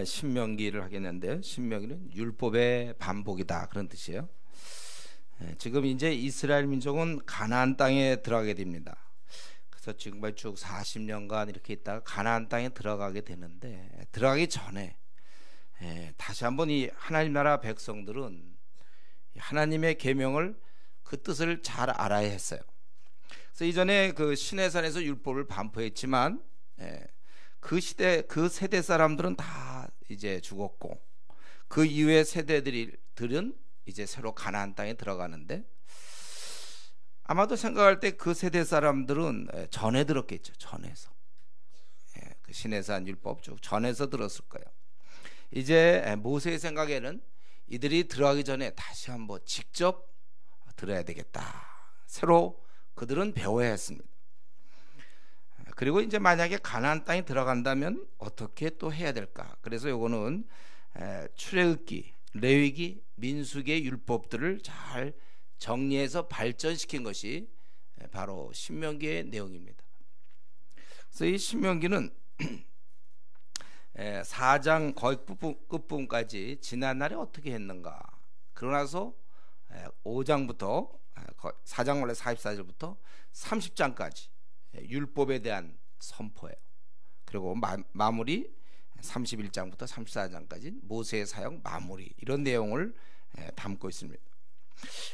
신명기를 하겠는데, 신명기는 율법의 반복이다 그런 뜻이에요. 지금 이제 이스라엘 민족은 가나안 땅에 들어가게 됩니다. 그래서 지금까지 쭉 40년간 이렇게 있다가 가나안 땅에 들어가게 되는데, 들어가기 전에 다시 한번 이 하나님 나라 백성들은 하나님의 계명을 그 뜻을 잘 알아야 했어요. 그래서 이전에 그 시내산에서 율법을 반포했지만 그 시대 그 세대 사람들은 다 이제 죽었고, 그 이후의 세대들은 이제 새로 가나안 땅에 들어가는데, 아마도 생각할 때 그 세대 사람들은 전에 들었겠죠. 전에서 그 시내산 율법 쭉 전에서 들었을 거예요. 이제 모세의 생각에는 이들이 들어가기 전에 다시 한번 직접 들어야 되겠다. 새로 그들은 배워야 했습니다. 그리고 이제 만약에 가나안 땅에 들어간다면 어떻게 또 해야 될까? 그래서 요거는 출애굽기, 레위기, 민수기의 율법들을 잘 정리해서 발전시킨 것이 바로 신명기의 내용입니다. 그래서 이 신명기는 4장 거의 끝부분까지 지난 날에 어떻게 했는가, 그러나서 5장부터 4장 원래 44절부터 30장까지 율법에 대한 선포예요. 그리고 마무리 31장부터 34장까지 모세의 사역 마무리, 이런 내용을 담고 있습니다.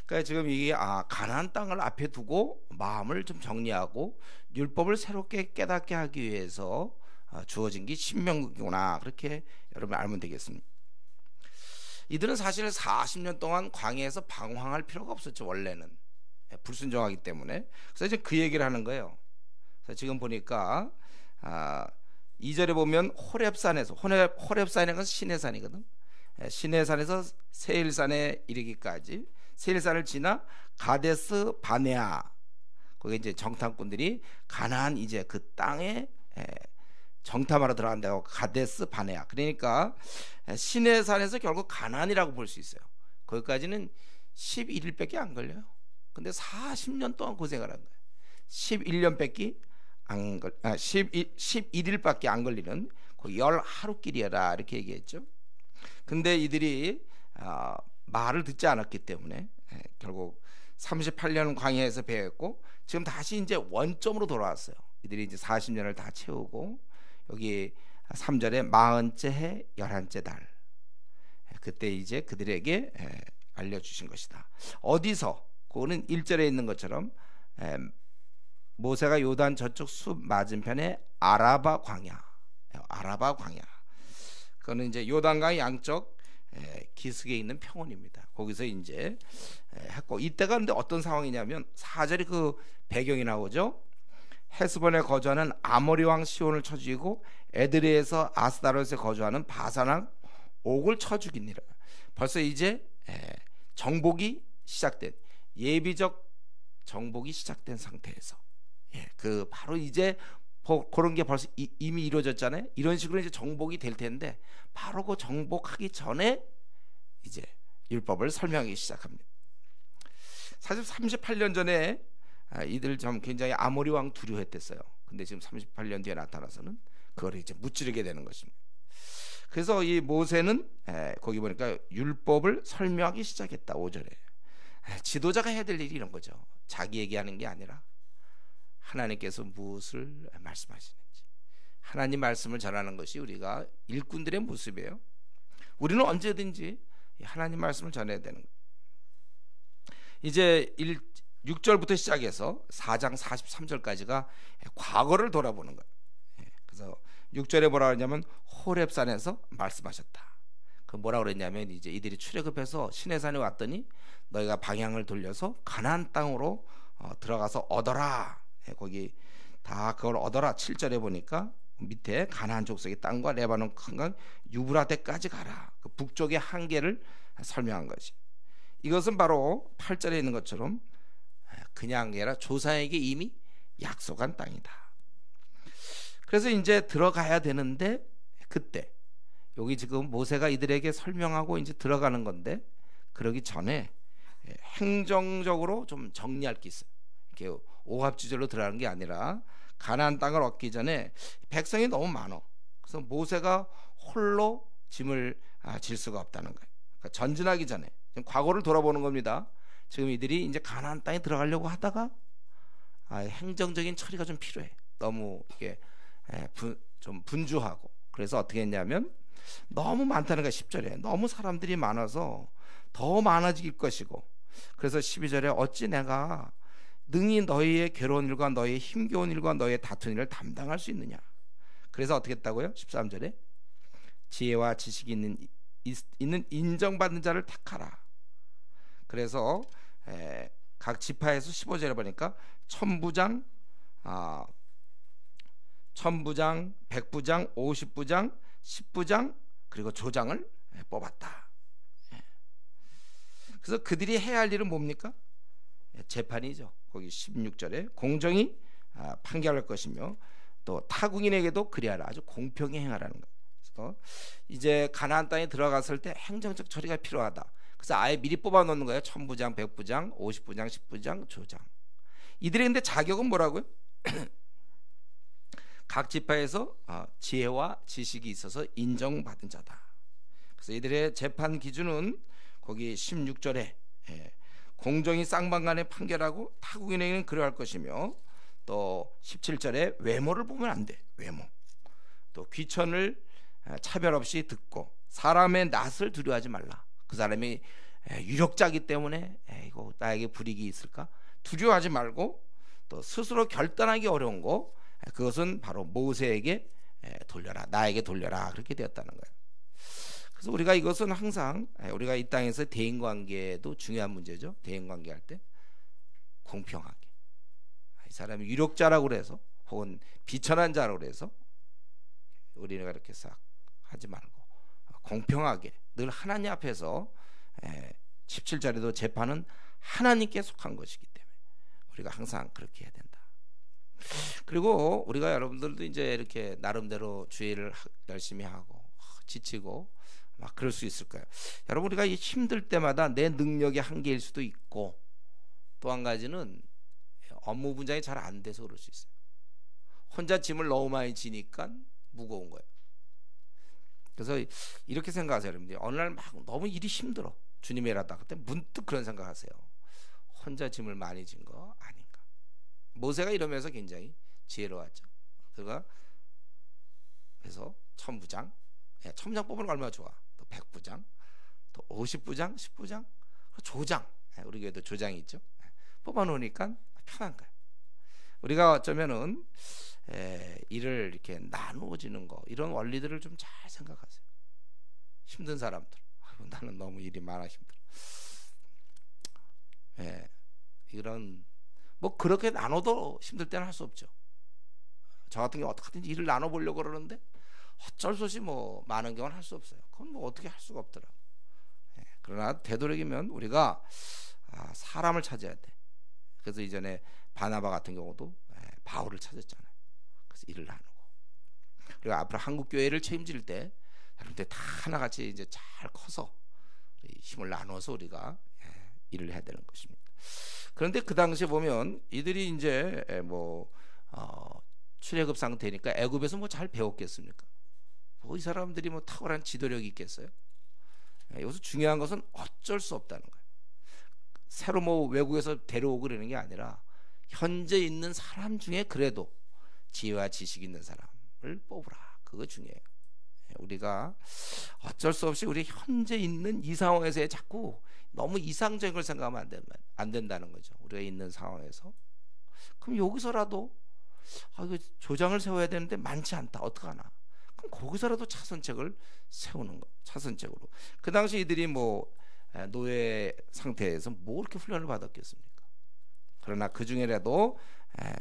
그러니까 지금 이게 가나안 땅을 앞에 두고 마음을 좀 정리하고 율법을 새롭게 깨닫게 하기 위해서 주어진 게 신명기구나, 그렇게 여러분 알면 되겠습니다. 이들은 사실 40년 동안 광야에서 방황할 필요가 없었죠. 원래는 불순종하기 때문에. 그래서 이제 그 얘기를 하는 거예요. 그래서 지금 보니까 2절에 보면 호렙산에 건 시내산이거든. 시내산에서 세일산에 이르기까지, 세일산을 지나 가데스 바네아, 거기 이제 정탐꾼들이 가나안 이제 그 땅에 정탐하러 들어간다고, 가데스 바네아. 그러니까 시내산에서 결국 가나안이라고 볼 수 있어요. 거기까지는 11일밖에 안 걸려요. 근데 40년 동안 고생을 한 거예요. 11일밖에 안 걸리는 그 10하루길이라 이렇게 얘기했죠. 근데 이들이 말을 듣지 않았기 때문에 결국 38년 광야에서 배웠고, 지금 다시 이제 원점으로 돌아왔어요. 이들이 이제 40년을 다 채우고, 여기 3절에 40째 해 11째 달, 그때 이제 그들에게 알려주신 것이다. 어디서? 그거는 1절에 있는 것처럼 모세가 요단 저쪽 숲 맞은편에 아라바 광야, 그거는 이제 요단강 양쪽 기슭에 있는 평원입니다. 거기서 이제 했고, 이때가 근데 어떤 상황이냐면 4절에 그 배경이 나오죠. 헤스본에 거주하는 아모리 왕 시온을 쳐 죽이고 에드레에서 아스다롯에 거주하는 바산왕 옥을 쳐 죽이니라. 벌써 이제 정복이 시작된, 예비적 정복이 시작된 상태에서 그 바로 이제 그런 게 벌써 이미 이루어졌잖아요. 이런 식으로 이제 정복이 될 텐데, 바로 그 정복하기 전에 이제 율법을 설명하기 시작합니다. 사실 38년 전에 이들 좀 굉장히 아모리 왕 두려워했댔어요. 근데 지금 38년 뒤에 나타나서는 그걸 이제 무찌르게 되는 것입니다. 그래서 이 모세는 거기 보니까 율법을 설명하기 시작했다. 5절에 지도자가 해야 될 일이 이런 거죠. 자기 얘기하는 게 아니라 하나님께서 무엇을 말씀하시는지, 하나님 말씀을 전하는 것이 우리가 일꾼들의 모습이에요. 우리는 언제든지 하나님 말씀을 전해야 되는 거예요. 이제 6절부터 시작해서 4장 43절까지가 과거를 돌아보는 거예요. 그래서 6절에 뭐라 그러냐면 호렙산에서 말씀하셨다. 그 뭐라 그랬냐면, 이제 이들이 출애굽해서 시내산에 왔더니 너희가 방향을 돌려서 가나안 땅으로 들어가서 얻어라. 거기 다 그걸 얻어라. 7절에 보니까 밑에 가나안 족속의 땅과 레바논 큰 강 유브라데까지 가라. 그 북쪽의 한계를 설명한 것이, 이것은 바로 8절에 있는 것처럼 그냥 아니라 조상에게 이미 약속한 땅이다. 그래서 이제 들어가야 되는데, 그때 여기 지금 모세가 이들에게 설명하고 이제 들어가는 건데, 그러기 전에 행정적으로 좀 정리할 게 있어요. 이렇게 오합지졸로 들어가는 게 아니라 가나안 땅을 얻기 전에 백성이 너무 많아. 그래서 모세가 홀로 짐을 질 수가 없다는 거예요. 그러니까 전진하기 전에 지금 과거를 돌아보는 겁니다. 지금 이들이 이제 가나안 땅에 들어가려고 하다가 행정적인 처리가 좀 필요해. 너무 이게 좀 분주하고. 그래서 어떻게 했냐면 너무 많다는 거야. 10절에 너무 사람들이 많아서 더 많아질 것이고, 그래서 12절에 어찌 내가 능히 너희의 괴로운 일과 너희의 힘겨운 일과 너희의 다툰 일을 담당할 수 있느냐. 그래서 어떻게 했다고요? 13절에 지혜와 지식이 있는 인정받는 자를 택하라. 그래서 각 지파에서 15절에 보니까 천부장, 백부장, 50부장, 10부장, 그리고 조장을 뽑았다. 그래서 그들이 해야 할 일은 뭡니까? 재판이죠. 거기 16절에 공정히 판결할 것이며 또 타국인에게도 그리하라. 아주 공평히 행하라는 거예요. 그래서 이제 가나안 땅에 들어갔을 때 행정적 처리가 필요하다. 그래서 아예 미리 뽑아 놓는 거예요. 천부장, 백부장, 50부장, 10부장, 조장. 이들의 근데 자격은 뭐라고요? 각 지파에서 지혜와 지식이 있어서 인정받은 자다. 그래서 이들의 재판 기준은 거기 16절에 공정히 쌍방간에 판결하고 타국인에게는 그러할 것이며, 또 17절에 외모를 보면 안 돼. 외모. 또 귀천을 차별 없이 듣고 사람의 낯을 두려워하지 말라. 그 사람이 유력자이기 때문에 이거 나에게 불이익이 있을까 두려워하지 말고, 또 스스로 결단하기 어려운 거 그것은 바로 모세에게 돌려라, 나에게 돌려라, 그렇게 되었다는 거예요. 그래서 우리가 이것은 항상 우리가 이 땅에서 대인관계도 중요한 문제죠. 대인관계할 때 공평하게, 이 사람이 유력자라고 그래서 혹은 비천한 자라고 그래서 우리가 이렇게 싹 하지 말고 공평하게 늘 하나님 앞에서 17절에도 재판은 하나님께 속한 것이기 때문에 우리가 항상 그렇게 해야 된다. 그리고 우리가 여러분들도 이제 이렇게 나름대로 주의를 열심히 하고 지치고 막 그럴 수 있을 거예요. 여러분, 우리가 힘들 때마다 내 능력의 한계일 수도 있고, 또 한 가지는 업무 분장이 잘 안 돼서 그럴 수 있어요. 혼자 짐을 너무 많이 지니까 무거운 거예요. 그래서 이렇게 생각하세요. 여러분들 어느 날 막 너무 일이 힘들어, 주님이 일하다 그때 문득 그런 생각하세요. 혼자 짐을 많이 진 거 아닌가. 모세가 이러면서 굉장히 지혜로웠죠. 그래서 천부장 뽑으는 거 얼마나 좋아. 또 백부장, 또 50부장, 10부장, 조장, 우리 교회도 조장이 있죠. 뽑아놓으니까 편한 거야. 우리가 어쩌면은 일을 이렇게 나누어지는 거, 이런 원리들을 좀 잘 생각하세요. 힘든 사람들, 나는 너무 일이 많아 힘들어. 이런 뭐 그렇게 나눠도 힘들 때는 할 수 없죠. 저 같은 경우 어떻게든지 일을 나눠보려고 그러는데 어쩔 수 없이 뭐 많은 경우는 할 수 없어요. 그건 뭐 어떻게 할 수가 없더라고. 그러나 되도록이면 우리가 사람을 찾아야 돼. 그래서 이전에 바나바 같은 경우도 바울을 찾았잖아요. 그래서 일을 나누고, 그리고 앞으로 한국 교회를 책임질 때 여러분들 다 하나같이 이제 잘 커서 힘을 나눠서 우리가 일을 해야 되는 것입니다. 그런데 그 당시에 보면 이들이 이제 출애굽 상태니까 애굽에서 뭐 잘 배웠겠습니까? 뭐 이 사람들이 뭐 탁월한 지도력이 있겠어요? 여기서 중요한 것은 어쩔 수 없다는 거예요. 새로 뭐 외국에서 데려오고 그러는 게 아니라 현재 있는 사람 중에 그래도 지혜와 지식 있는 사람을 뽑으라. 그거 중요해요. 우리가 어쩔 수 없이 우리 현재 있는 이 상황에서 자꾸 너무 이상적인 걸 생각하면 안 된다는 거죠. 우리가 있는 상황에서. 그럼 여기서라도 이거 조장을 세워야 되는데 많지 않다, 어떡하나. 그럼 거기서라도 차선책을 세우는 거. 차선책으로. 그 당시 이들이 뭐 노예 상태에서 뭐 이렇게 훈련을 받았겠습니까? 그러나 그 중에라도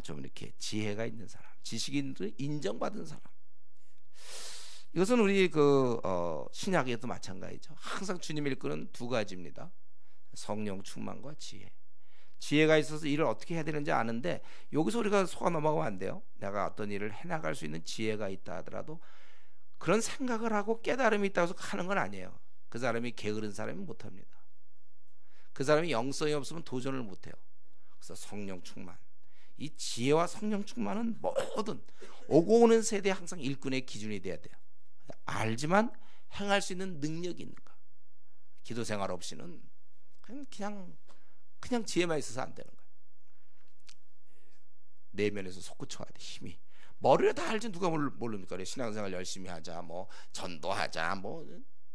좀 이렇게 지혜가 있는 사람, 지식이 인정받은 사람. 이것은 우리 신약에도 마찬가지죠. 항상 주님이 이끄는 두 가지입니다. 성령 충만과 지혜. 지혜가 있어서 일을 어떻게 해야 되는지 아는데, 여기서 우리가 속아 넘어가면 안 돼요. 내가 어떤 일을 해나갈 수 있는 지혜가 있다 하더라도 그런 생각을 하고 깨달음이 있다고 해서 하는 건 아니에요. 그 사람이 게으른 사람이 못합니다. 그 사람이 영성이 없으면 도전을 못해요. 그래서 성령 충만, 이 지혜와 성령 충만은 모든 오고 오는 세대에 항상 일꾼의 기준이 돼야 돼요. 알지만 행할 수 있는 능력이 있는가? 기도 생활 없이는 그냥 지혜만 있어서 안 되는 거야. 내면에서 솟구쳐야 돼. 힘이. 머리를 다 알지 누가 모릅니까? 신앙생활 열심히 하자, 뭐 전도하자, 뭐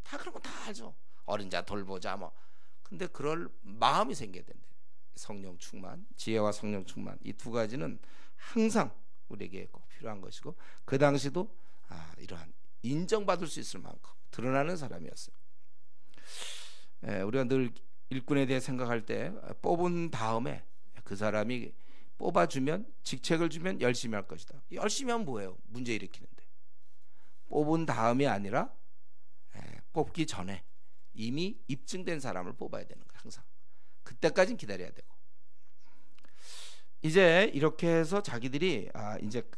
다 그런 거 다 알죠. 어린 자 돌보자, 뭐. 근데 그럴 마음이 생겨야 된대. 성령 충만, 지혜와 성령 충만, 이 두 가지는 항상 우리에게 꼭 필요한 것이고, 그 당시도 이러한 인정받을 수 있을 만큼 드러나는 사람이었어요. 우리가 늘 일꾼에 대해 생각할 때 뽑은 다음에 그 사람이 뽑아주면, 직책을 주면 열심히 할 것이다. 열심히 하면 뭐예요? 문제 일으키는데. 뽑은 다음이 아니라 뽑기 전에 이미 입증된 사람을 뽑아야 되는 거야. 항상 그때까지는 기다려야 되고. 이제 이렇게 해서 자기들이 이제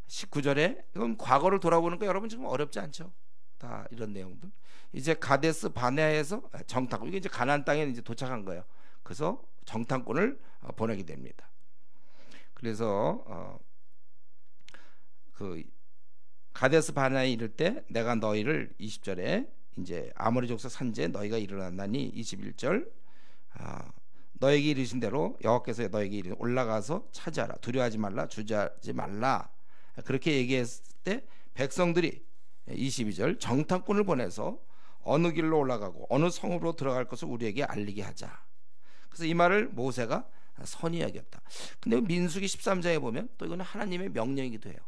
19절에 이건 과거를 돌아보는 거 여러분 지금 어렵지 않죠? 다 이런 내용들. 이제 가데스 바네아에서 정탐꾼, 이게 이제 가나안 땅에 이제 도착한 거예요. 그래서 정탐꾼을 보내게 됩니다. 그래서 그 가데스 바네아에 이를 때 내가 너희를 20절에 이제 아모리 족속 산지에 너희가 일어났나니 21절 너에게 이르신 대로 여호와께서 너에게 이르 올라가서 차지하라, 두려워하지 말라, 주저하지 말라, 그렇게 얘기했을 때 백성들이 22절 정탐꾼을 보내서 어느 길로 올라가고 어느 성읍으로 들어갈 것을 우리에게 알리게 하자. 그래서 이 말을 모세가 선히 여겼다. 근데 민수기 13장에 보면 또 이거는 하나님의 명령이기도 해요.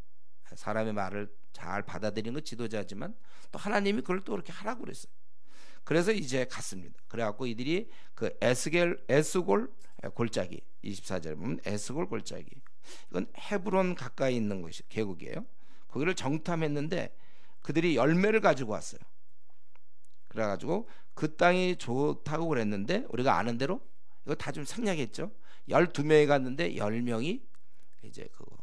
사람의 말을 잘 받아들이는 건 지도자지만 또 하나님이 그걸 또 그렇게 하라고 그랬어요. 그래서 이제 갔습니다. 그래갖고 이들이 그 에스골 골짜기, 24절에 보면 에스골 골짜기, 이건 헤브론 가까이 있는 곳이 계곡이에요. 거기를 정탐했는데 그들이 열매를 가지고 왔어요. 그래가지고 그 땅이 좋다고 그랬는데 우리가 아는 대로 이거 다 좀 생략했죠. 12명이 갔는데 10명이 이제 그거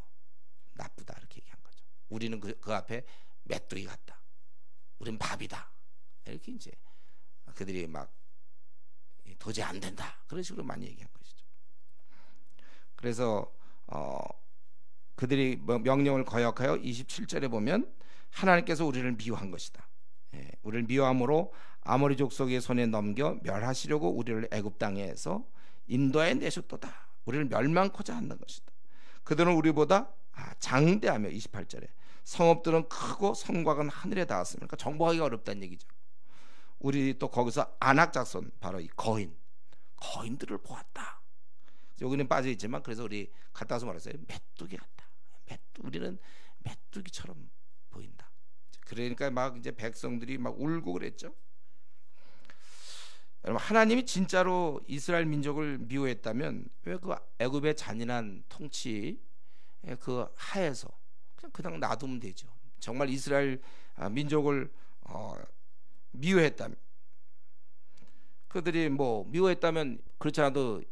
나쁘다 이렇게 얘기한 거죠. 우리는 그 앞에 메뚜기 같다, 우린 밥이다, 이렇게 이제 그들이 막 도저히 안 된다 그런 식으로 많이 얘기한 것이죠. 그래서 그들이 명령을 거역하여 27절에 보면 하나님께서 우리를 미워한 것이다. 우리를 미워함으로 아모리 족속의 손에 넘겨 멸하시려고 우리를 애굽 땅에서 인도하여 내셨도다. 우리를 멸망코자 한다는 것이다. 그들은 우리보다 장대하며 28절에 성읍들은 크고 성곽은 하늘에 닿았으니까, 그러니까 정복하기가 어렵다는 얘기죠. 우리 또 거기서 아낙 자손, 바로 이 거인들을 보았다. 여기는 빠져 있지만 그래서 우리 갔다 와서 말했어요. 메뚜기 같다. 우리는 메뚜기처럼 보인다. 그러니까 막 이제 백성들이 막 울고 그랬죠. 여러분, 하나님이 진짜로 이스라엘 민족을 미워했다면 왜 그 애굽의 잔인한 통치 그 하에서 그냥 놔두면 되죠. 정말 이스라엘 민족을 미워했다면, 그들이 뭐 미워했다면 그렇지 않아도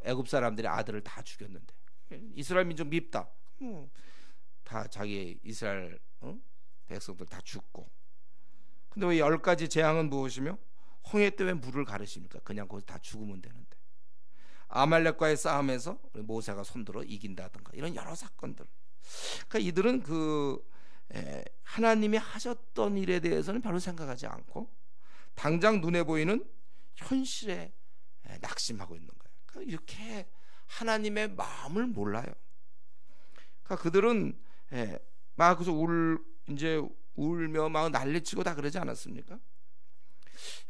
애굽 사람들의 아들을 다 죽였는데 이스라엘 민족 밉다, 다 자기 이스라엘 백성들 다 죽고. 근데 왜 10가지 재앙은 무엇이며 홍해 때 왜 물을 가르십니까? 그냥 거기서 다 죽으면 되는데. 아말렉과의 싸움에서 모세가 손들어 이긴다든가 이런 여러 사건들. 그러니까 이들은 그 하나님이 하셨던 일에 대해서는 별로 생각하지 않고 당장 눈에 보이는 현실에 낙심하고 있는 거예요. 그러니까 이렇게 하나님의 마음을 몰라요. 그러니까 그들은 막 그래서 이제 울며 막 난리치고 다 그러지 않았습니까?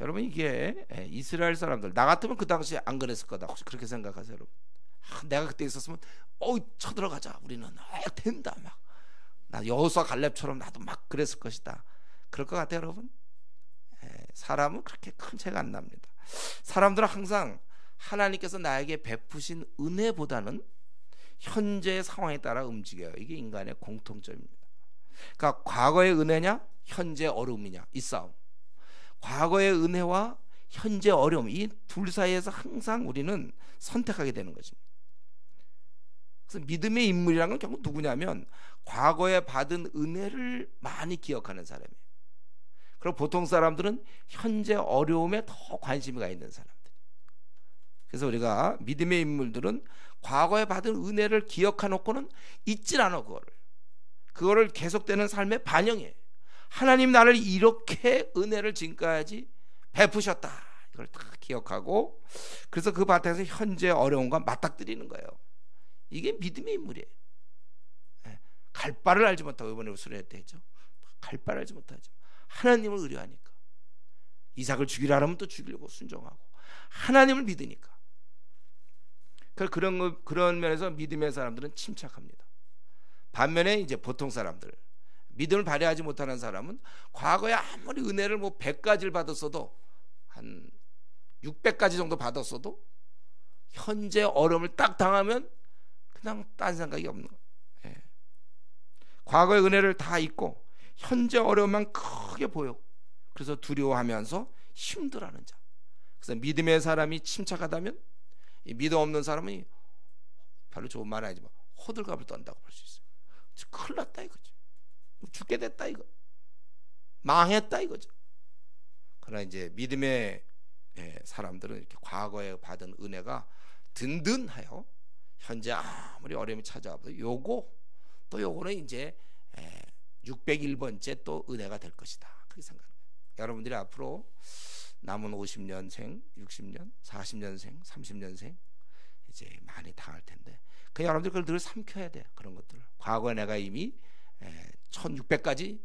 여러분, 이게 이스라엘 사람들, 나 같으면 그 당시에 안 그랬을 거다. 혹시 그렇게 생각하세요, 여러분? 내가 그때 있었으면 쳐들어가자, 우리는 된다, 막 나 여호수아 갈렙처럼 나도 막 그랬을 것이다. 그럴 것 같아요, 여러분? 사람은 그렇게 큰 차이가 안 납니다. 사람들은 항상 하나님께서 나에게 베푸신 은혜보다는 현재의 상황에 따라 움직여요. 이게 인간의 공통점입니다. 그러니까 과거의 은혜냐 현재 어려움이냐, 이 싸움. 과거의 은혜와 현재 어려움, 이 둘 사이에서 항상 우리는 선택하게 되는 것입니다. 그래서 믿음의 인물이라는 건 결국 누구냐면 과거에 받은 은혜를 많이 기억하는 사람이에요. 그리고 보통 사람들은 현재 어려움에 더 관심이 가 있는 사람들. 그래서 우리가 믿음의 인물들은 과거에 받은 은혜를 기억해놓고는 잊질 않아. 그거를 계속되는 삶의 반영이에요. 하나님 나를 이렇게 은혜를 지금까지 베푸셨다, 이걸 다 기억하고, 그래서 그 바탕에서 현재 어려움과 맞닥뜨리는 거예요. 이게 믿음의 인물이에요. 갈 바를 알지 못하고, 이번에 수련회 때 했죠. 갈 바를 알지 못하죠. 하나님을 의뢰하니까, 이삭을 죽이라 하면 또 죽이려고 순종하고, 하나님을 믿으니까. 그런 면에서 믿음의 사람들은 침착합니다. 반면에 이제 보통 사람들, 믿음을 발휘하지 못하는 사람은 과거에 아무리 은혜를 뭐 100가지를 받았어도, 한 600가지 정도 받았어도 현재 어려움을 딱 당하면 그냥 딴 생각이 없는 거예요. 과거의 은혜를 다 잊고 현재 어려움만 크게 보여, 그래서 두려워하면서 힘들어하는 자. 그래서 믿음의 사람이 침착하다면, 이 믿음 없는 사람은 별로 좋은 말 아니지만 호들갑을 떤다고 볼 수 있어요. 큰일 났다 이거죠. 죽게 됐다 이거, 망했다 이거죠. 그러나 이제 믿음의 사람들은 이렇게 과거에 받은 은혜가 든든하여 현재 아무리 어려움이 찾아와도 요거는 이제 601번째 또 은혜가 될 것이다, 그렇게 생각합니다. 여러분들이 앞으로 남은 50년생, 60년, 40년생, 30년생 이제 많이 당할 텐데, 그 여러분들 그걸 늘 삼켜야 돼요. 그런 것들을 과거에 내가 이미 1600까지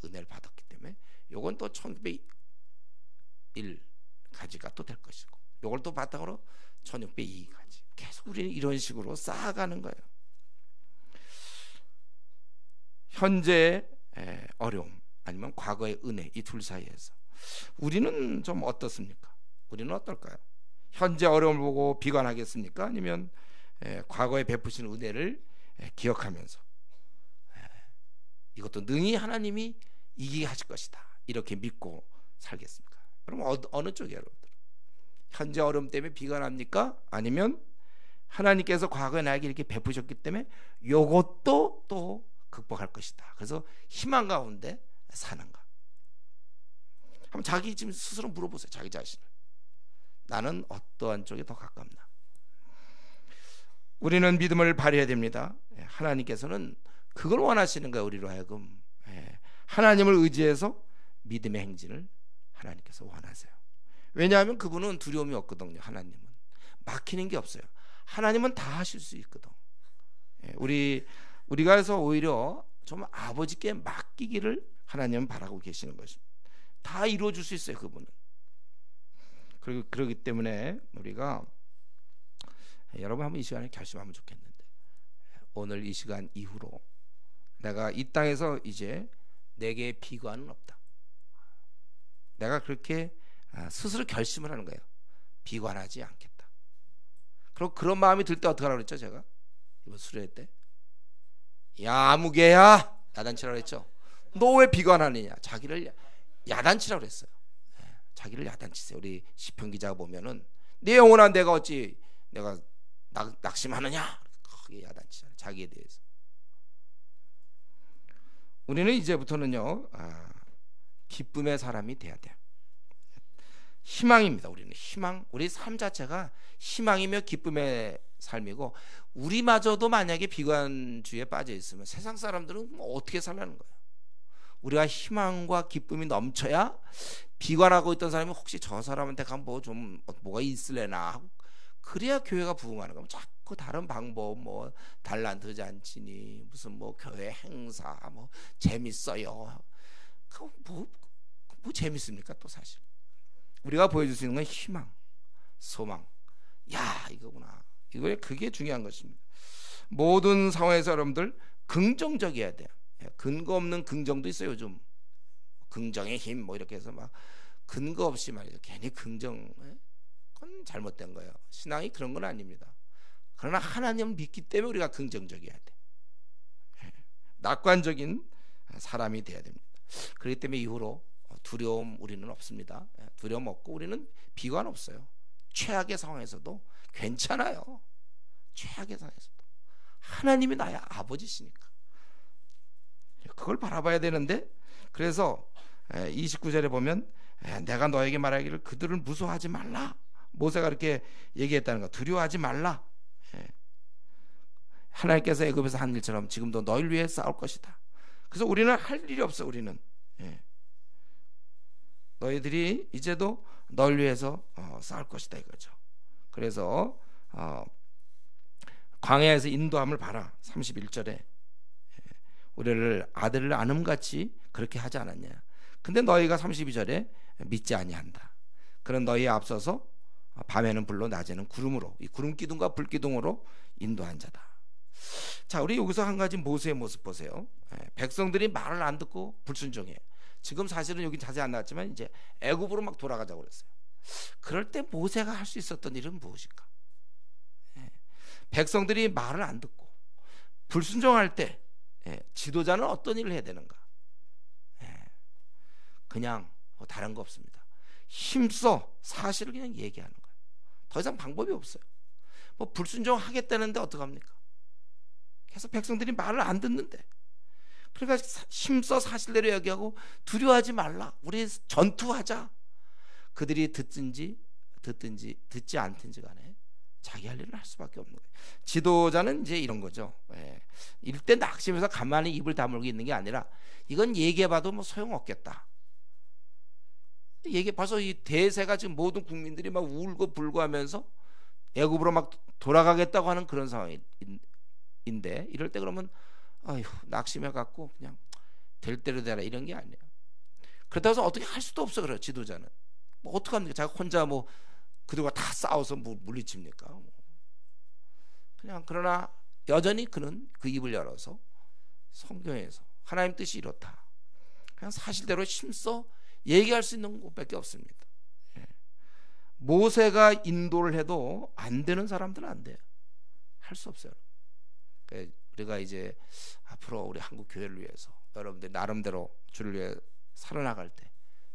은혜를 받았기 때문에 요건 또 1601가지가 또 될 것이고, 요걸 또 바탕으로 1602가지, 계속 우리는 이런 식으로 쌓아가는 거예요. 현재의 어려움 아니면 과거의 은혜, 이 둘 사이에서 우리는 좀 어떻습니까? 우리는 어떨까요? 현재 어려움을 보고 비관하겠습니까? 아니면 과거에 베푸신 은혜를 기억하면서 이것도 능히 하나님이 이기게 하실 것이다, 이렇게 믿고 살겠습니까? 그럼 어느 쪽이에요, 여러분들? 현재 어려움 때문에 비관합니까? 아니면 하나님께서 과거에 나에게 이렇게 베푸셨기 때문에 이것도 또 극복할 것이다, 그래서 희망 가운데 사는가? 한번 자기 지금 스스로 물어보세요. 자기 자신을. 나는 어떠한 쪽에 더 가깝나? 우리는 믿음을 발휘해야 됩니다. 하나님께서는 그걸 원하시는 거예요. 우리로 하여금 하나님을 의지해서 믿음의 행진을 하나님께서 원하세요. 왜냐하면 그분은 두려움이 없거든요. 하나님은 막히는 게 없어요. 하나님은 다 하실 수 있거든. 우리가 해서 오히려 좀 아버지께 맡기기를 하나님은 바라고 계시는 것입니다. 다 이루어줄 수 있어요, 그분은. 그렇기 때문에 우리가 여러분 한번 이 시간에 결심하면 좋겠는데, 오늘 이 시간 이후로 내가 이 땅에서 이제 내게 비관은 없다. 내가 그렇게 스스로 결심을 하는 거예요. 비관하지 않겠다. 그리고 그런 마음이 들 때 어떻게 하라고 그랬죠? 제가 이번 수련회 때, 야 아무개야, 야단치라고 그랬죠. 너 왜 비관하느냐? 자기를 야단치라고 그랬어요. 자기를 야단치세요. 우리 시편 기자가 보면은 내 영혼아 내가 어찌 내가 낙심하느냐, 크게 야단치잖아요, 자기에 대해서. 우리는 이제부터는요 기쁨의 사람이 돼야 돼요. 희망입니다. 우리는 희망, 우리 삶 자체가 희망이며 기쁨의 삶이고, 우리마저도 만약에 비관주의에 빠져 있으면 세상 사람들은 어떻게 살라는 거예요? 우리가 희망과 기쁨이 넘쳐야, 비관하고 있던 사람이 혹시 저 사람한테 가면 뭐가 있을래나 하고, 그래야 교회가 부흥하는 거예요. 자꾸 다른 방법, 뭐 달란트 잔치니 무슨 뭐 교회 행사 뭐 재밌어요. 그 뭐 재밌습니까? 또 사실 우리가 보여줄 수 있는 건 희망, 소망. 야 이거구나. 그게 중요한 것입니다. 모든 상황에서 여러분들 긍정적이어야 돼요. 근거 없는 긍정도 있어요. 요즘 긍정의 힘 뭐 이렇게 해서 막 근거 없이 말이죠. 괜히 긍정, 그건 잘못된 거예요. 신앙이 그런 건 아닙니다. 그러나 하나님을 믿기 때문에 우리가 긍정적이어야 돼. 낙관적인 사람이 돼야 됩니다. 그렇기 때문에 이후로 두려움 우리는 없습니다. 두려움 없고 우리는 비관 없어요. 최악의 상황에서도 괜찮아요. 최악의 상황에서도 하나님이 나의 아버지시니까 그걸 바라봐야 되는데, 그래서 29절에 보면 내가 너에게 말하기를 그들을 무서워하지 말라. 모세가 그렇게 얘기했다는 거. 두려워하지 말라. 하나님께서 애굽에서 한 일처럼 지금도 너희를 위해 싸울 것이다. 그래서 우리는 할 일이 없어. 우리는 예. 너희들이 이제도 널 위해서 싸울 것이다 이거죠. 그래서 광야에서 인도함을 봐라. 31절에 우리를 아들을 아음같이 그렇게 하지 않았냐. 근데 너희가 32절에 믿지 아니한다. 그런 너희에 앞서서 밤에는 불로 낮에는 구름으로, 이 구름 기둥과 불 기둥으로 인도한 자다. 자, 우리 여기서 한 가지 모세의 모습 보세요. 백성들이 말을 안 듣고 불순종해. 지금 사실은 여기 자세히 안 나왔지만 이제 애굽으로 막 돌아가자고 그랬어요. 그럴 때 모세가 할 수 있었던 일은 무엇일까? 백성들이 말을 안 듣고 불순종할 때 지도자는 어떤 일을 해야 되는가? 그냥 다른 거 없습니다. 힘써 사실을 그냥 얘기하는 거예요. 더 이상 방법이 없어요. 뭐 불순종하겠다는데 어떡합니까? 계속 백성들이 말을 안 듣는데, 그러니까 힘써 사실대로 얘기하고 두려워하지 말라. 우리 전투하자. 그들이 듣든지 듣지 않든지 간에 자기 할 일을 할 수밖에 없는 거예요. 지도자는 이제 이런 거죠. 이때 낙심해서 가만히 입을 다물고 있는 게 아니라 이건 얘기해봐도 뭐 소용없겠다. 벌써 이 대세가 지금 모든 국민들이 막 울고 불고 하면서 애굽으로 막 돌아가겠다고 하는 그런 상황인데, 이럴 때 그러면 아휴 낙심해 갖고 그냥 될 대로 되라 이런 게 아니에요. 그렇다고 해서 어떻게 할 수도 없어. 그래요. 지도자는 뭐 어떡합니까? 자기 혼자 뭐 그들과 다 싸워서 뭐 물리칩니까? 뭐. 그냥 그러나 여전히 그는 그 입을 열어서 성경에서 하나님 뜻이 이렇다, 그냥 사실대로 힘써 얘기할 수 있는 곳밖에 없습니다. 모세가 인도를 해도 안 되는 사람들은 안 돼요. 할 수 없어요. 우리가 이제 앞으로 우리 한국 교회를 위해서 여러분들 나름대로 주를 위해 살아나갈 때,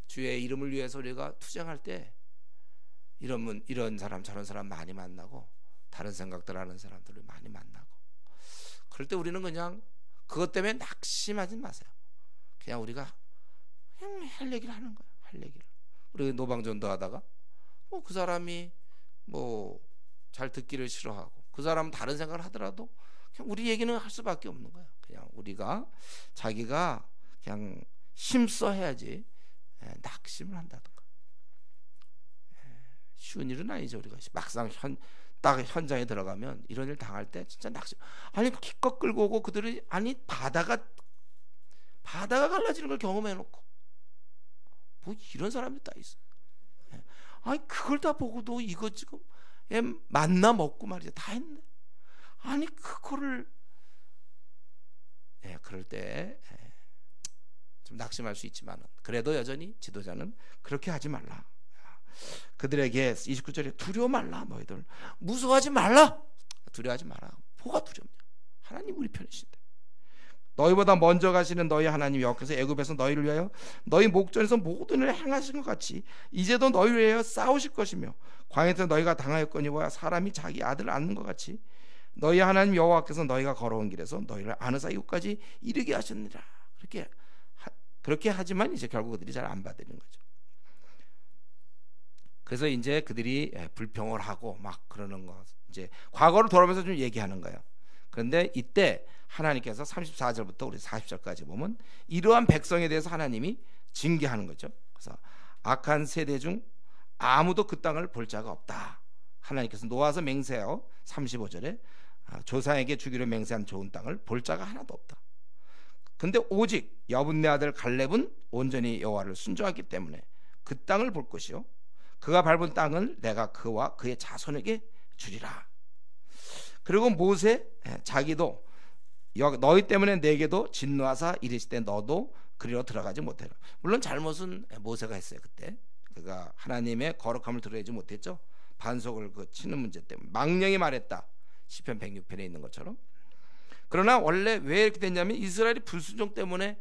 주의 이름을 위해서 우리가 투쟁할 때 이런 사람 저런 사람 많이 만나고 다른 생각들 하는 사람들을 많이 만나고, 그럴 때 우리는 그냥 그것 때문에 낙심하지 마세요. 그냥 우리가 그냥 할 얘기를 하는 거예요. 할 얘기를. 우리 노방전도 하다가 뭐 그 사람이 뭐 잘 듣기를 싫어하고 그 사람은 다른 생각을 하더라도 그냥 우리 얘기는 할 수밖에 없는 거예요. 그냥 우리가 자기가 그냥 힘써 해야지 낙심을 한다든가. 쉬운 일은 아니죠. 우리가 막상 딱 현장에 들어가면 이런 일 당할 때 진짜 낙심. 아니 기껏 끌고 오고 그들이 아니 바다가 갈라지는 걸 경험해놓고 뭐 이런 사람이 다 있어. 아니 그걸 다 보고도 이거 지금 만나 먹고 말이죠 다 했네. 아니 그거를 그럴 때 좀 낙심할 수 있지만 그래도 여전히 지도자는 그렇게 하지 말라. 그들에게 29절에 두려워 말라. 너희들 무서워하지 말라. 두려워하지 마라. 뭐가 두렵냐? 하나님 우리 편이신데. 너희보다 먼저 가시는 너희 하나님 여호와께서 애굽에서 너희를 위하여 너희 목전에서 모든 일을 행하신 것 같이 이제도 너희를 위하여 싸우실 것이며 광야에서 너희가 당하였거니와 사람이 자기 아들을 안는 것 같이 너희 하나님 여호와께서 너희가 걸어온 길에서 너희를 아느사 이곳까지 이르게 하셨느니라. 그렇게 하지만 이제 결국 그들이 잘 안 받는 거죠. 그래서 이제 그들이 불평을 하고 막 그러는 거, 이제 과거로 돌아오면서 좀 얘기하는 거예요. 그런데 이때 하나님께서 34절부터 우리 40절까지 보면 이러한 백성에 대해서 하나님이 징계하는 거죠. 그래서 악한 세대 중 아무도 그 땅을 볼 자가 없다. 하나님께서 놓아서 맹세하여 35절에 조상에게 주기로 맹세한 좋은 땅을 볼 자가 하나도 없다. 근데 오직 여분네 아들 갈렙은 온전히 여호와를 순종하기 때문에 그 땅을 볼 것이요 그가 밟은 땅을 내가 그와 그의 자손에게 주리라. 그리고 모세 자기도 너희 때문에 내게도 진노하사 이르시되 너도 그리로 들어가지 못해라. 물론 잘못은 모세가 했어요. 그때 그가 하나님의 거룩함을 드러내지 못했죠. 반석을 치는 문제 때문에 망령이 말했다. 시편 106편에 있는 것처럼. 그러나 원래 왜 이렇게 됐냐면 이스라엘이 불순종 때문에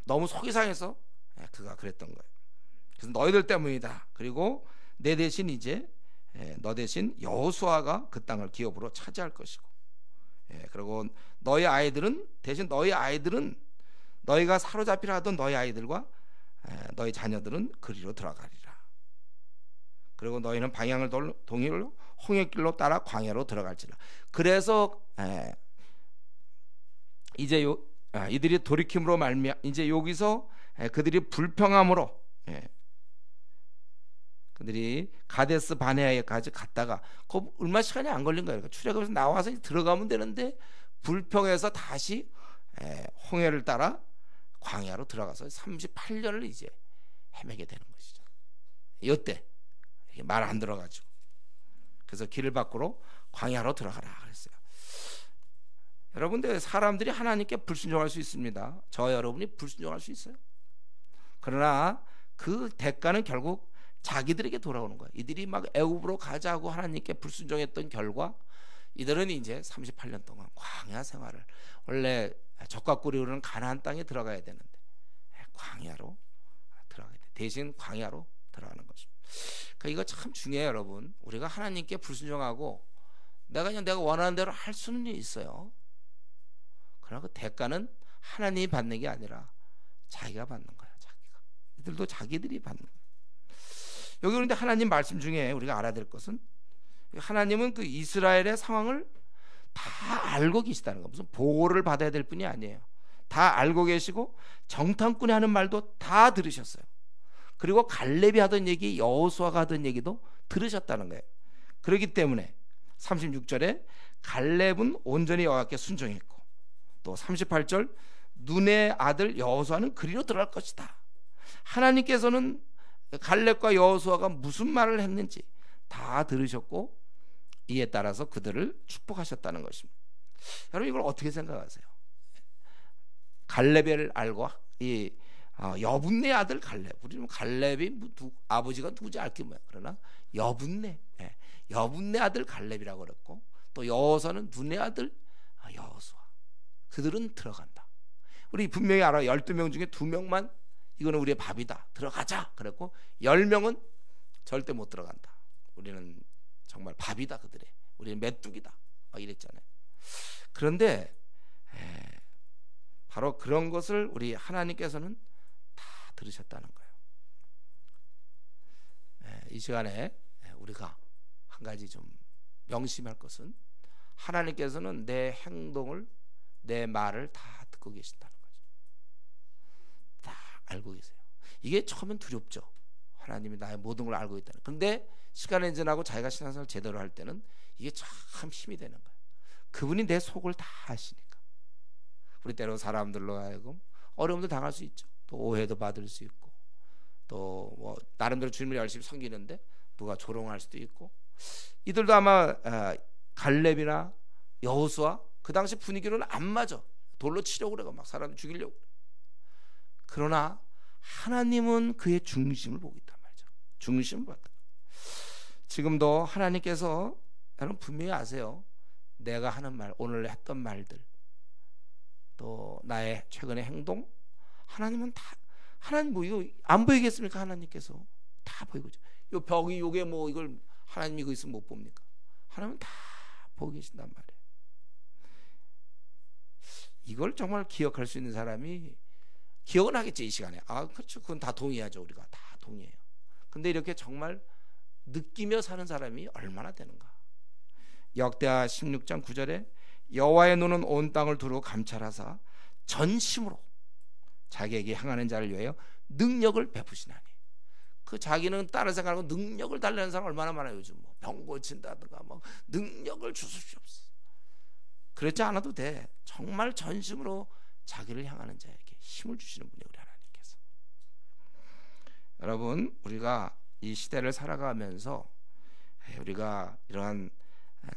너무 속이 상해서 그가 그랬던 거예요. 그래서 너희들 때문이다. 그리고 내 대신 이제 너 대신 여호수아가 그 땅을 기업으로 차지할 것이고, 그리고 너희 아이들은 대신 너희 아이들은 너희가 사로잡히려 하던 너희 아이들과 너희 자녀들은 그리로 들어가리라. 그리고 너희는 방향을 동일로 홍해길로 따라 광야로 들어갈지라. 그래서 이제 이들이 돌이킴으로 말미암아 이제 여기서 그들이 불평함으로 그들이 가데스 바네아에까지 갔다가 그 얼마 시간이 안 걸린 거예요. 출애굽에서 나와서 들어가면 되는데 불평해서 다시 홍해를 따라 광야로 들어가서 38년을 이제 헤매게 되는 것이죠. 이때 말 안 들어가지고 그래서 길을 밖으로 광야로 들어가라 그랬어요. 여러분들 사람들이 하나님께 불순종할 수 있습니다. 저 여러분이 불순종할 수 있어요. 그러나 그 대가는 결국 자기들에게 돌아오는 거예요. 이들이 막 애굽으로 가자고 하나님께 불순종했던 결과 이들은 이제 38년 동안 광야 생활을 원래 젖과 꿀이 흐르는 가나안 땅에 들어가야 되는데 광야로 들어가야 돼. 대신 광야로 들어가는 것입니다. 그러니까 이거 참 중요해요, 여러분. 우리가 하나님께 불순종하고 내가 원하는 대로 할 수는 있어요. 그러나 그 대가는 하나님이 받는 게 아니라 자기가 받는 거야. 자기가. 이들도 자기들이 받는 거야. 여기 그런데 하나님 말씀 중에 우리가 알아야 될 것은 하나님은 그 이스라엘의 상황을 다 알고 계시다는 거. 무슨 보호를 받아야 될 뿐이 아니에요. 다 알고 계시고 정탐꾼이 하는 말도 다 들으셨어요. 그리고 갈렙이 하던 얘기, 여호수아가 하던 얘기도 들으셨다는 거예요. 그렇기 때문에 36절에 갈렙은 온전히 여호와께 순종했고 또 38절 눈의 아들 여호수아는 그리로 들어갈 것이다. 하나님께서는 갈렙과 여호수아가 무슨 말을 했는지 다 들으셨고 이에 따라서 그들을 축복하셨다는 것입니다. 여러분 이걸 어떻게 생각하세요? 갈렙을 알고 이 여분네 아들 갈렙. 우리는 갈렙이 아버지가 누구지 알게 뭐야. 그러나 여분네, 여분네 아들 갈렙이라고 그랬고 또 여호수아는 눈의 아들 여호수아. 그들은 들어간다. 우리 분명히 알아. 12명 중에 2명만 이거는 우리의 밥이다. 들어가자. 그랬고 10명은 절대 못 들어간다. 우리는 정말 밥이다 그들의. 우리는 메뚜기다. 이랬잖아요. 그런데 바로 그런 것을 우리 하나님께서는 다 들으셨다는 거예요. 이 시간에 우리가 한 가지 좀 명심할 것은 하나님께서는 내 행동을 내 말을 다 듣고 계신다는 거죠. 다 알고 계세요. 이게 처음엔 두렵죠. 하나님이 나의 모든 걸 알고 있다는. 그런데 시간이 지나고 자기가 신앙생활 제대로 할 때는 이게 참 힘이 되는 거예요. 그분이 내 속을 다 아시니까. 우리 때로 사람들로 하여금 어려움도 당할 수 있죠. 또 오해도 받을 수 있고 또 뭐 나름대로 주님을 열심히 섬기는데 누가 조롱할 수도 있고 이들도 아마 갈렙이나 여호수아 그 당시 분위기로는 안 맞아. 돌로 치려고 그래가 막 사람 죽이려고 그래. 그러나 하나님은 그의 중심을 보고 있단 말이죠. 중심을 봤다. 지금도 하나님께서 여러분 분명히 아세요. 내가 하는 말, 오늘 했던 말들, 또 나의 최근의 행동, 하나님은 다 하나님 뭐 이거 안 보이겠습니까? 하나님께서 다 보이고 요 벽이 요게 뭐 이걸 하나님 이거 있으면 못 봅니까? 하나님은 다 보고 계신단 말이에요. 이걸 정말 기억할 수 있는 사람이 기억은 하겠지 이 시간에. 그렇죠. 그건 다 동의하죠. 우리가 다 동의해요. 근데 이렇게 정말 느끼며 사는 사람이 얼마나 되는가. 역대하 16장 9절에 여호와의 눈은 온 땅을 두루 감찰하사 전심으로 자기에게 향하는 자를 위하여 능력을 베푸시나니. 그 자기는 다른 생각하고 능력을 달라는 사람 얼마나 많아요. 요즘 뭐 병 고친다든가 뭐 능력을 주십시옵소서. 그렇지 않아도 돼. 정말 전심으로 자기를 향하는 자에게 힘을 주시는 분이 우리 하나님께서. 여러분 우리가 이 시대를 살아가면서 우리가 이러한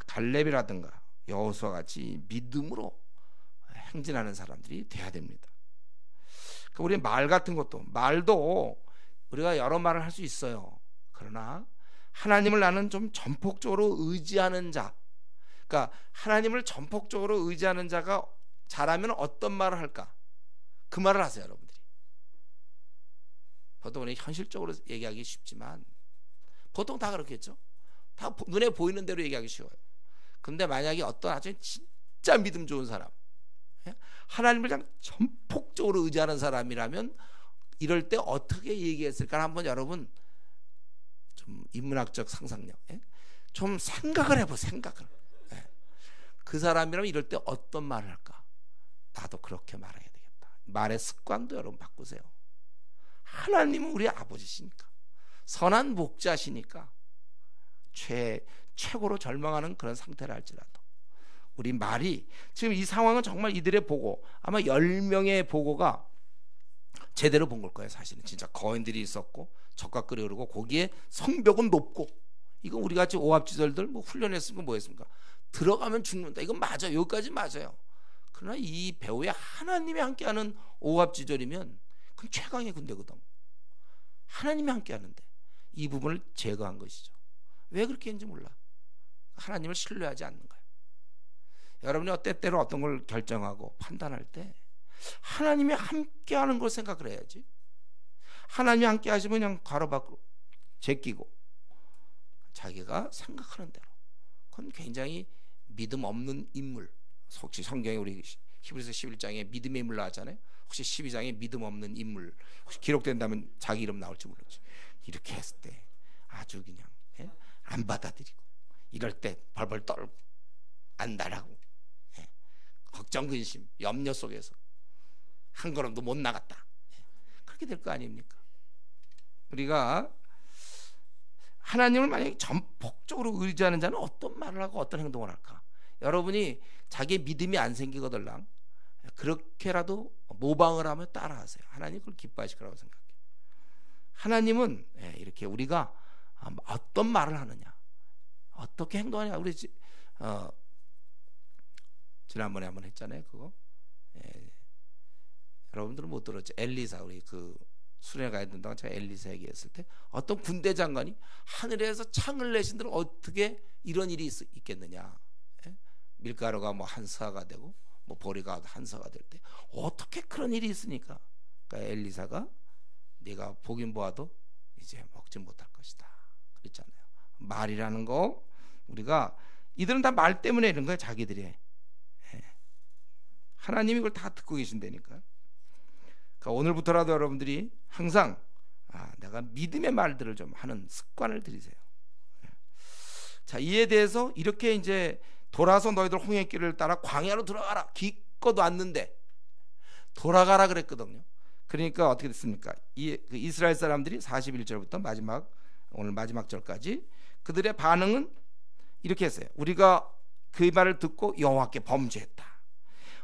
갈렙이라든가 여호수아 같이 믿음으로 행진하는 사람들이 돼야 됩니다. 우리 말 같은 것도 말도 우리가 여러 말을 할 수 있어요. 그러나 하나님을 나는 좀 전폭적으로 의지하는 자, 그러니까 하나님을 전폭적으로 의지하는 자가 잘하면 어떤 말을 할까? 그 말을 하세요, 여러분들이. 보통 우리 현실적으로 얘기하기 쉽지만 보통 다 그렇겠죠. 다 눈에 보이는 대로 얘기하기 쉬워요. 근데 만약에 어떤 아주 진짜 믿음 좋은 사람, 하나님을 그냥 전폭적으로 의지하는 사람이라면 이럴 때 어떻게 얘기했을까? 한번 여러분 좀 인문학적 상상력, 좀 생각을 해보. 생각을. 그 사람이라면 이럴 때 어떤 말을 할까? 나도 그렇게 말해야 되겠다. 말의 습관도 여러분 바꾸세요. 하나님은 우리 아버지시니까, 선한 목자시니까, 최고로 절망하는 그런 상태를 할지라도 우리 말이, 지금 이 상황은 정말 이들의 보고, 아마 10명의 보고가 제대로 본 걸 거예요. 사실은 진짜 거인들이 있었고 적과 끓이 흐르고 거기에 성벽은 높고, 이거 우리 같이 오합지졸들 뭐 훈련했으면 뭐 했습니까? 들어가면 죽는다, 이건 맞아요. 여기까지 맞아요. 그러나 이 배후에 하나님이 함께하는 오합지졸이면 그건 최강의 군대거든. 하나님이 함께하는데 이 부분을 제거한 것이죠. 왜 그렇게 했는지 몰라. 하나님을 신뢰하지 않는 거예요. 여러분이 때때로 어떤 걸 결정하고 판단할 때 하나님이 함께하는 걸 생각을 해야지. 하나님이 함께하시면 그냥 가로 밖으로 제끼고 자기가 생각하는 대로, 그건 굉장히 믿음 없는 인물. 혹시 성경에 우리 히브리서 11장에 믿음의 인물 나왔잖아요. 혹시 12장에 믿음 없는 인물 혹시 기록된다면 자기 이름 나올지 모르지. 이렇게 했을 때 아주 그냥 안 받아들이고, 이럴 때 벌벌 떨고 안달하고 걱정 근심 염려 속에서 한 걸음도 못 나갔다, 그렇게 될 거 아닙니까? 우리가 하나님을 만약에 전폭적으로 의지하는 자는 어떤 말을 하고 어떤 행동을 할까? 여러분이 자기의 믿음이 안 생기거들랑 그렇게라도 모방을 하며 따라하세요. 하나님 그걸 기뻐하실 거라고 생각해요. 하나님은 이렇게 우리가 어떤 말을 하느냐, 어떻게 행동하냐. 우리 지난번에 한번 했잖아요. 그거 여러분들은 못 들었죠. 엘리사, 우리 그 수련회 가야 된다고 제가 엘리사 얘기했을 때 어떤 군대 장관이 하늘에서 창을 내신들 어떻게 이런 일이 있겠느냐. 밀가루가 뭐 한 서가 되고 뭐 보리가 한 서가 될 때 어떻게 그런 일이 있으니까. 그러니까 엘리사가 네가 보긴 보아도 이제 먹지 못할 것이다 그랬잖아요. 말이라는 거, 우리가 이들은 다 말 때문에 이런 거예요. 자기들이. 하나님이 그걸 다 듣고 계신다니까. 그러니까 오늘부터라도 여러분들이 항상 내가 믿음의 말들을 좀 하는 습관을 들이세요. 자, 이에 대해서 이렇게 이제 돌아서 너희들 홍해길을 따라 광야로 들어가라. 기껏 왔는데 돌아가라 그랬거든요. 그러니까 어떻게 됐습니까? 그 이스라엘 사람들이 41절부터 오늘 마지막 절까지 그들의 반응은 이렇게 했어요. 우리가 그 말을 듣고 여호와께 범죄했다.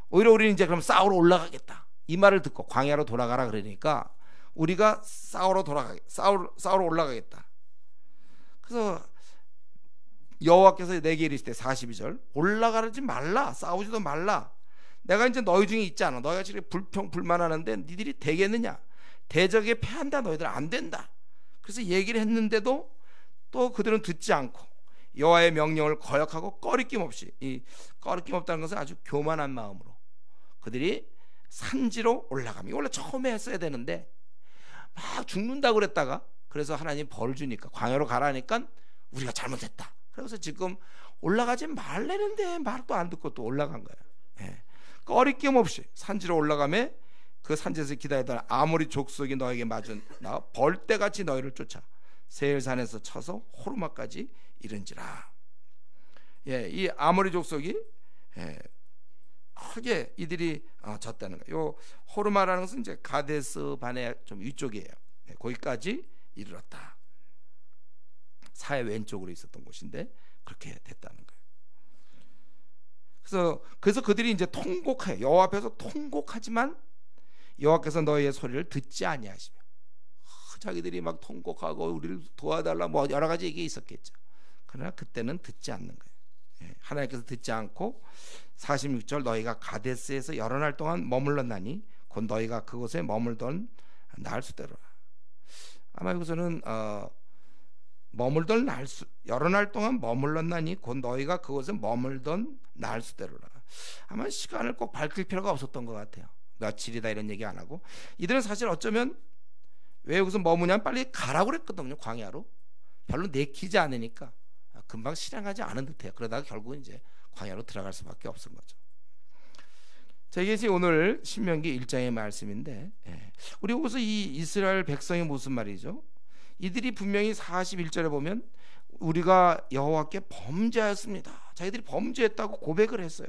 오히려 우리는 이제 그럼 싸우러 올라가겠다. 이 말을 듣고 광야로 돌아가라 그러니까 우리가 싸우러 올라가겠다. 그래서 여호와께서 내게 이르시되 42절 올라가지 말라, 싸우지도 말라. 내가 이제 너희 중에 있지 않아. 너희가 지금 불평불만하는데 니들이 되겠느냐? 대적에 패한다. 너희들 안 된다. 그래서 얘기를 했는데도 또 그들은 듣지 않고 여호와의 명령을 거역하고 꺼리낌 없이, 이 꺼리낌 없다는 것은 아주 교만한 마음으로 그들이 산지로 올라가면, 원래 처음에 했어야 되는데 막 죽는다고 그랬다가 그래서 하나님 벌 주니까 광야로 가라니까 우리가 잘못했다. 그래서 지금 올라가지 말라는데 말도 안 듣고 또 올라간 거예요. 꺼리낌 없이 산지로 올라가매 그 산지에서 기다리던 아모리 족속이 너에게 마주 나와 벌떼같이 너희를 쫓아 세일산에서 쳐서 호르마까지 이른지라. 이 아모리 족속이 크게 이들이 졌다는 거예요. 요 호르마라는 것은 이제 가데스 바네 좀 위쪽이에요. 거기까지 이르렀다. 사해 왼쪽으로 있었던 곳인데 그렇게 됐다는 거예요. 그래서 그들이 이제 통곡해요. 여호와 앞에서 통곡하지만 여호와께서 너희의 소리를 듣지 아니하시며, 자기들이 막 통곡하고 우리를 도와달라 뭐 여러 가지 얘기 있었겠죠. 그러나 그때는 듣지 않는 거예요. 하나님께서 듣지 않고 46절 너희가 가데스에서 여러 날 동안 머물렀나니 곧 너희가 그곳에 머물던 날수대로라. 아마 여기서는 여러 날 동안 머물렀나니 곧 너희가 그곳에 머물던 날수대로라. 아마 시간을 꼭 밝힐 필요가 없었던 것 같아요. 며칠이다 이런 얘기 안 하고, 이들은 사실 어쩌면 왜 여기서 머무냐면 빨리 가라고 그랬거든요. 광야로. 별로 내키지 않으니까 금방 실행하지 않은 듯해요. 그러다가 결국은 이제 광야로 들어갈 수밖에 없은 거죠. 자, 이게 오늘 신명기 1장의 말씀인데, 우리 여기서 이 이스라엘 백성이 무슨 말이죠? 이들이 분명히 41절에 보면 우리가 여호와께 범죄하였습니다. 자기들이 범죄했다고 고백을 했어요.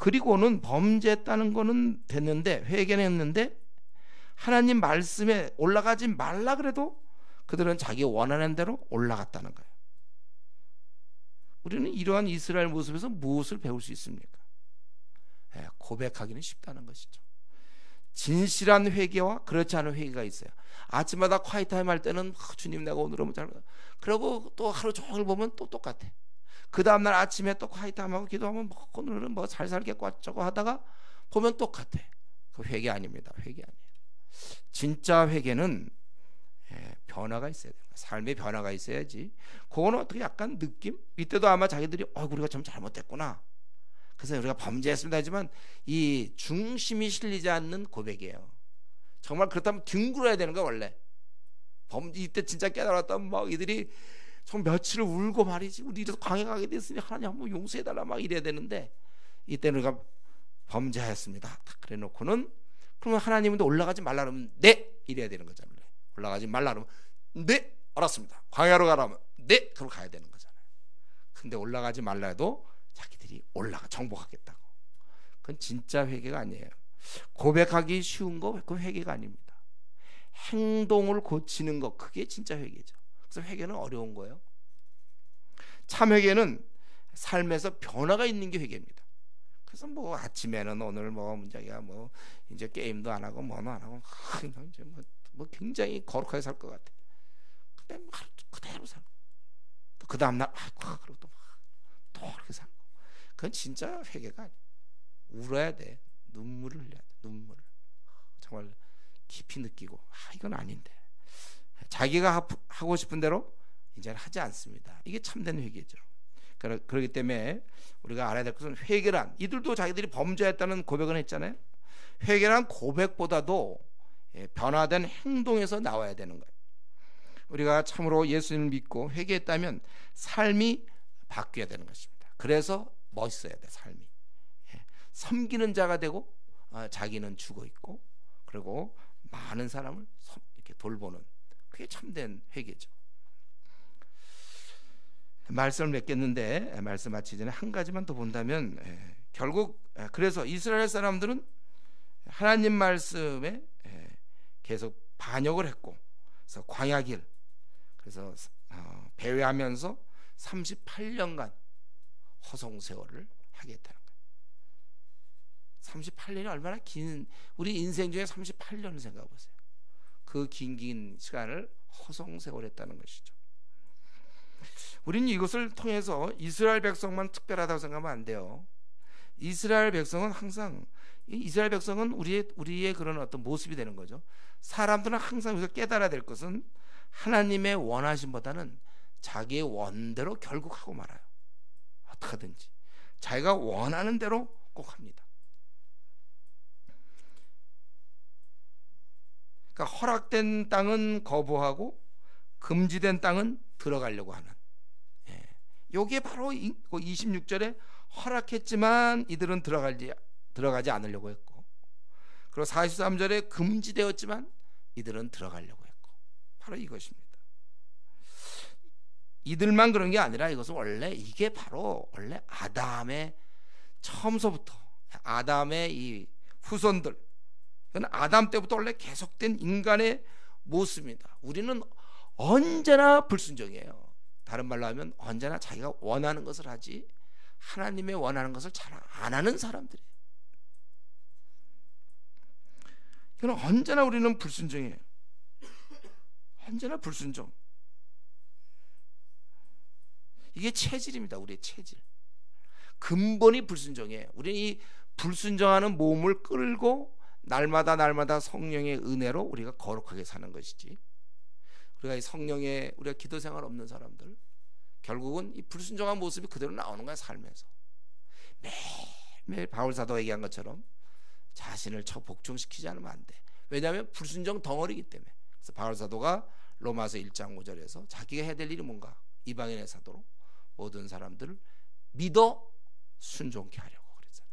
그리고는 범죄했다는 거는 됐는데, 회개는 했는데 하나님 말씀에 올라가지 말라 그래도 그들은 자기 원하는 대로 올라갔다는 거예요. 우리는 이러한 이스라엘 모습에서 무엇을 배울 수 있습니까? 고백하기는 쉽다는 것이죠. 진실한 회개와 그렇지 않은 회개가 있어요. 아침마다 콰이타임 할 때는 주님 내가 오늘은 잘, 그러고 또 하루 종일 보면 또 똑같아. 그 다음날 아침에 또 콰이타임하고 기도하면 오늘은 잘 살겠고 어쩌고 하다가 보면 똑같아. 그 회개 아닙니다. 회개 아니에요. 진짜 회개는 변화가 있어야 돼요. 삶의 변화가 있어야지. 그거는 어떻게 약간 느낌? 이때도 아마 자기들이 우리가 참 잘못했구나, 그래서 우리가 범죄했습니다 하지만 이 중심이 실리지 않는 고백이에요. 정말 그렇다면 뒹굴어야 되는 거야 원래. 이때 진짜 깨달았다면 막 이들이 정말 며칠을 울고 말이지, 우리 이래서 광야 가게 됐으니 하나님 한번 용서해달라 막 이래야 되는데, 이때는 우리가 범죄하였습니다 딱 그래 놓고는, 그러면 하나님도 올라가지 말라 그러면 네 이래야 되는 거잖아요. 올라가지 말라 그러면 네 알았습니다, 광야로 가라면 네 그럼 가야 되는 거잖아요. 근데 올라가지 말라 해도 자기들이 올라가 정복하겠다고. 그건 진짜 회개가 아니에요. 고백하기 쉬운 거 그건 회개가 아닙니다. 행동을 고치는 거, 그게 진짜 회개죠. 그래서 회개는 어려운 거예요. 참 회개는 삶에서 변화가 있는 게 회개입니다. 그래서 뭐 아침에는 오늘 뭐 문제가 뭐 이제 게임도 안 하고 뭐도 안 하고 이제 뭐 굉장히 거룩하게 살 것 같아. 근데 하루 그대로 살고 또 그 다음 날 그리고 또 그렇게 살고. 그건 진짜 회개가 아니야. 울어야 돼. 눈물을 흘려야 돼. 눈물을 정말 깊이 느끼고 이건 아닌데 자기가 하고 싶은 대로 이제는 하지 않습니다. 이게 참된 회개죠. 그렇기 때문에 우리가 알아야 될 것은, 회개란, 이들도 자기들이 범죄했다는 고백은 했잖아요. 회개란 고백보다도 변화된 행동에서 나와야 되는 거예요. 우리가 참으로 예수님을 믿고 회개했다면 삶이 바뀌어야 되는 것입니다. 그래서 멋있어야 돼. 삶이 섬기는 자가 되고 자기는 죽어 있고, 그리고 많은 사람을 이렇게 돌보는, 그게 참된 회개죠. 말씀을 맺겠는데 말씀 마치기 전에 한 가지만 더 본다면, 결국 그래서 이스라엘 사람들은 하나님 말씀에 계속 반역을 했고, 그래서 광야길, 그래서 배회하면서 38년간 허송세월을 하겠다는 거예요. 38년이 얼마나 긴, 우리 인생 중에 38년을 생각해 보세요. 그 긴 시간을 허송세월했다는 것이죠. 우리는 이것을 통해서 이스라엘 백성만 특별하다고 생각하면 안 돼요. 이스라엘 백성은 항상, 이스라엘 백성은 우리의 그런 어떤 모습이 되는 거죠. 사람들은 항상 여기서 깨달아야 될 것은 하나님의 원하심보다는 자기의 원대로 결국 하고 말아요. 어떻게든지 자기가 원하는 대로 꼭 합니다. 그러니까 허락된 땅은 거부하고 금지된 땅은 들어가려고 하는, 이게 바로 26절에 허락했지만 이들은 들어가지 않으려고 했고, 그리고 43절에 금지되었지만 이들은 들어가려고 했고, 바로 이것입니다. 이들만 그런 게 아니라 이것은 이게 바로 원래 아담의 처음서부터, 아담의 이 후손들, 아담 때부터 원래 계속된 인간의 모습입니다. 우리는 언제나 불순종이에요. 다른 말로 하면 언제나 자기가 원하는 것을 하지 하나님의 원하는 것을 잘 안 하는 사람들이에요. 이건 언제나 우리는 불순종이에요. 언제나 불순종. 이게 체질입니다. 우리의 체질. 근본이 불순종이에요. 우리는 이 불순종하는 몸을 끌고 날마다 성령의 은혜로 우리가 거룩하게 사는 것이지, 우리가 이 성령의, 우리가 기도 생활 없는 사람들, 결국은 이 불순종한 모습이 그대로 나오는 거야. 삶에서 매일 바울 사도가 얘기한 것처럼 자신을 복종시키지 않으면 안 돼. 왜냐하면 불순종 덩어리이기 때문에. 그래서 바울 사도가 로마서 1장 5절에서 자기가 해야 될 일이 뭔가, 이방인의 사도로 모든 사람들을 믿어 순종케 하려고 그랬잖아요.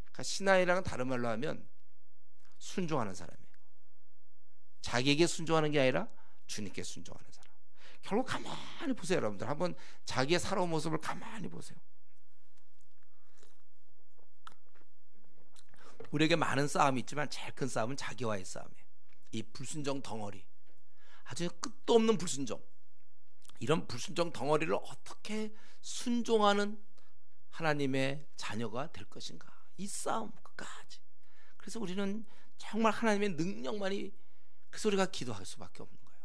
그러니까 신앙이랑은 다른 말로 하면 순종하는 사람이에요. 자기에게 순종하는 게 아니라 주님께 순종하는 사람. 결국 가만히 보세요. 여러분들 한번 자기의 살아온 모습을 가만히 보세요. 우리에게 많은 싸움이 있지만 제일 큰 싸움은 자기와의 싸움이에요. 이 불순종 덩어리, 아주 끝도 없는 불순종, 이런 불순종 덩어리를 어떻게 순종하는 하나님의 자녀가 될 것인가, 이 싸움 끝까지. 그래서 우리는 정말 하나님의 능력만이, 그래서 우리가 기도할 수밖에 없는 거예요.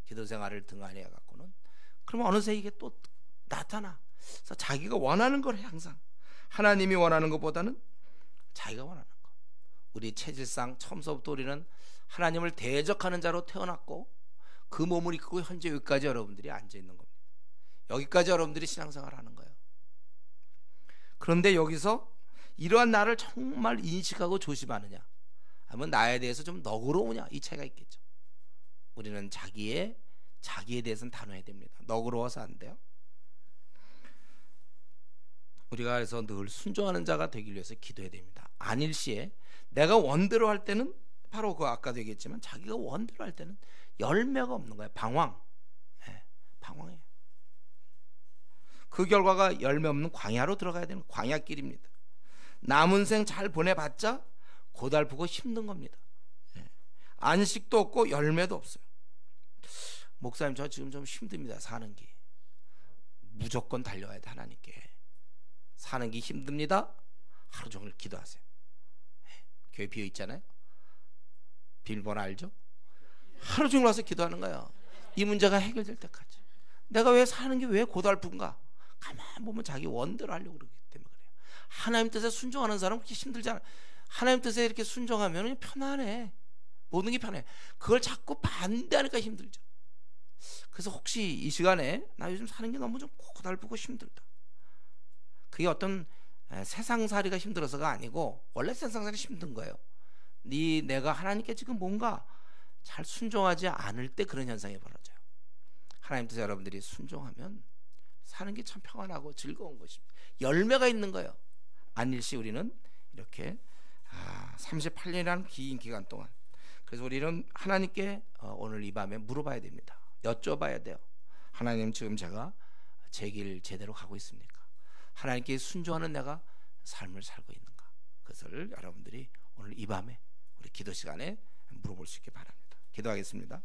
기도 생활을 등한히 해갖고는 그러면 어느새 이게 또 나타나. 그래서 자기가 원하는 걸 해. 항상 하나님이 원하는 것보다는 자기가 원하는 것. 우리 체질상 처음서부터 우리는 하나님을 대적하는 자로 태어났고 그 몸을 입고 현재 여기까지 여러분들이 앉아 있는 겁니다. 여기까지 여러분들이 신앙생활을 하는 거예요. 그런데 여기서 이러한 나를 정말 인식하고 조심하느냐, 아니면 나에 대해서 좀 너그러우냐, 이 차이가 있겠죠. 우리는 자기에 대해서는 단호해야 됩니다. 너그러워서 안 돼요. 우리가 그래서 늘 순종하는 자가 되기 위해서 기도해야 됩니다. 아닐 시에 내가 원대로 할 때는 바로 그 아까도 얘기했지만 자기가 원대로 할 때는 열매가 없는 거예요. 방황. 네, 방황이에요. 그 결과가 열매 없는 광야로 들어가야 되는 광야길입니다. 남은 생 잘 보내봤자 고달프고 힘든 겁니다. 네. 안식도 없고 열매도 없어요. 목사님, 저 지금 좀 힘듭니다. 사는 게. 무조건 달려야 돼. 하나님께. 사는 게 힘듭니다. 하루 종일 기도하세요. 네. 교회 비어 있잖아요. 비밀번호 알죠? 하루 종일 와서 기도하는 거예요. 이 문제가 해결될 때까지. 내가 왜 사는 게 왜 고달픈가? 가만 보면 자기 원대로 하려고 그러기 때문에 그래요. 하나님 뜻에 순종하는 사람은 그렇게 힘들잖아. 하나님 뜻에 이렇게 순종하면 편안해. 모든 게 편해. 그걸 자꾸 반대하니까 힘들죠. 그래서 혹시 이 시간에 나 요즘 사는 게 너무 좀 고달프고 힘들다, 그게 어떤 세상살이가 힘들어서가 아니고 원래 세상살이 힘든 거예요. 내가 하나님께 지금 뭔가 잘 순종하지 않을 때 그런 현상이 벌어져요. 하나님 뜻에 여러분들이 순종하면 사는 게 참 평안하고 즐거운 것입니다. 열매가 있는 거예요. 아닐시 우리는 이렇게 38년이라는 긴 기간 동안, 그래서 우리는 하나님께 오늘 이 밤에 물어봐야 됩니다. 여쭤봐야 돼요. 하나님, 지금 제가 제 길 제대로 가고 있습니까? 하나님께 순종하는 내가 삶을 살고 있는가? 그것을 여러분들이 오늘 이 밤에 우리 기도 시간에 물어볼 수 있게 바랍니다. 기도하겠습니다.